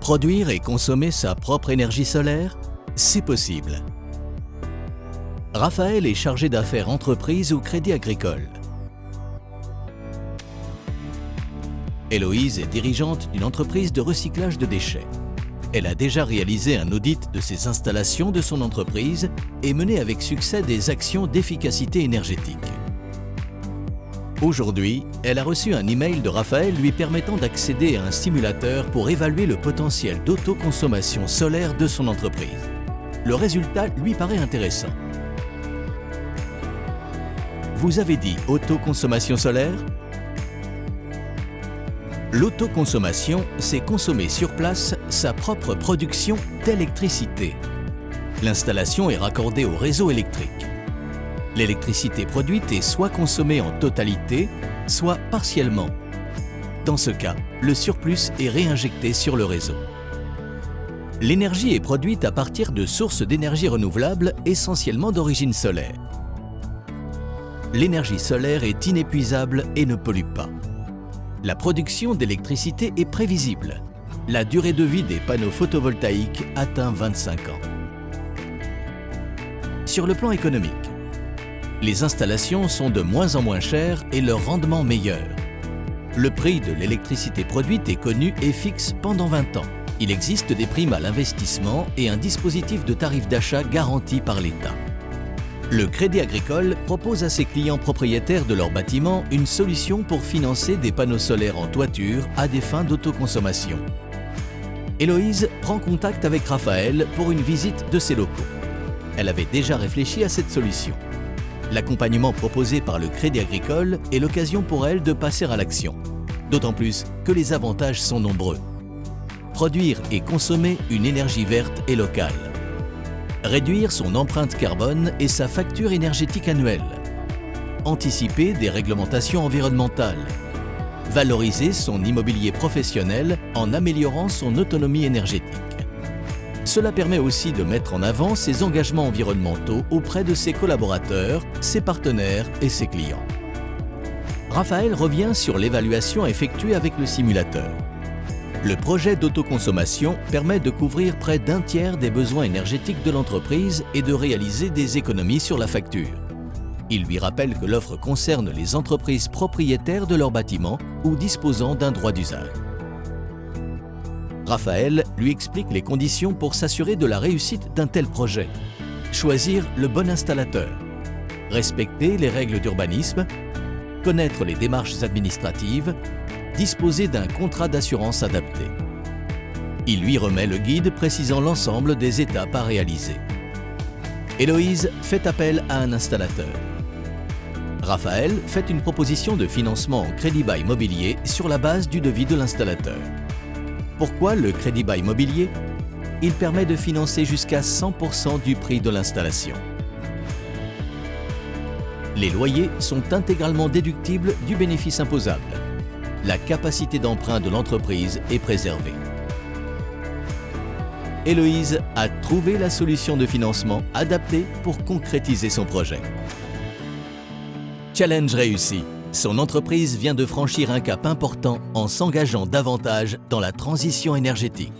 Produire et consommer sa propre énergie solaire, c'est possible. Raphaël est chargé d'affaires entreprise au Crédit Agricole. Héloïse est dirigeante d'une entreprise de recyclage de déchets. Elle a déjà réalisé un audit de ses installations de son entreprise et mené avec succès des actions d'efficacité énergétique. Aujourd'hui, elle a reçu un email de Raphaël lui permettant d'accéder à un simulateur pour évaluer le potentiel d'autoconsommation solaire de son entreprise. Le résultat lui paraît intéressant. Vous avez dit autoconsommation solaire ? L'autoconsommation, c'est consommer sur place sa propre production d'électricité. L'installation est raccordée au réseau électrique. L'électricité produite est soit consommée en totalité, soit partiellement. Dans ce cas, le surplus est réinjecté sur le réseau. L'énergie est produite à partir de sources d'énergie renouvelable, essentiellement d'origine solaire. L'énergie solaire est inépuisable et ne pollue pas. La production d'électricité est prévisible. La durée de vie des panneaux photovoltaïques atteint 25 ans. Sur le plan économique, les installations sont de moins en moins chères et leur rendement meilleur. Le prix de l'électricité produite est connu et fixe pendant 20 ans. Il existe des primes à l'investissement et un dispositif de tarif d'achat garanti par l'État. Le Crédit Agricole propose à ses clients propriétaires de leur bâtiment une solution pour financer des panneaux solaires en toiture à des fins d'autoconsommation. Héloïse prend contact avec Raphaël pour une visite de ses locaux. Elle avait déjà réfléchi à cette solution. L'accompagnement proposé par le Crédit Agricole est l'occasion pour elle de passer à l'action. D'autant plus que les avantages sont nombreux. Produire et consommer une énergie verte et locale. Réduire son empreinte carbone et sa facture énergétique annuelle. Anticiper des réglementations environnementales. Valoriser son immobilier professionnel en améliorant son autonomie énergétique. Cela permet aussi de mettre en avant ses engagements environnementaux auprès de ses collaborateurs, ses partenaires et ses clients. Raphaël revient sur l'évaluation effectuée avec le simulateur. Le projet d'autoconsommation permet de couvrir près d'un tiers des besoins énergétiques de l'entreprise et de réaliser des économies sur la facture. Il lui rappelle que l'offre concerne les entreprises propriétaires de leurs bâtiments ou disposant d'un droit d'usage. Raphaël lui explique les conditions pour s'assurer de la réussite d'un tel projet. Choisir le bon installateur, respecter les règles d'urbanisme, connaître les démarches administratives, disposer d'un contrat d'assurance adapté. Il lui remet le guide précisant l'ensemble des étapes à réaliser. Héloïse fait appel à un installateur. Raphaël fait une proposition de financement en crédit bail mobilier sur la base du devis de l'installateur. Pourquoi le crédit bail mobilier ? Il permet de financer jusqu'à 100% du prix de l'installation. Les loyers sont intégralement déductibles du bénéfice imposable. La capacité d'emprunt de l'entreprise est préservée. Héloïse a trouvé la solution de financement adaptée pour concrétiser son projet. Challenge réussi. Son entreprise vient de franchir un cap important en s'engageant davantage dans la transition énergétique.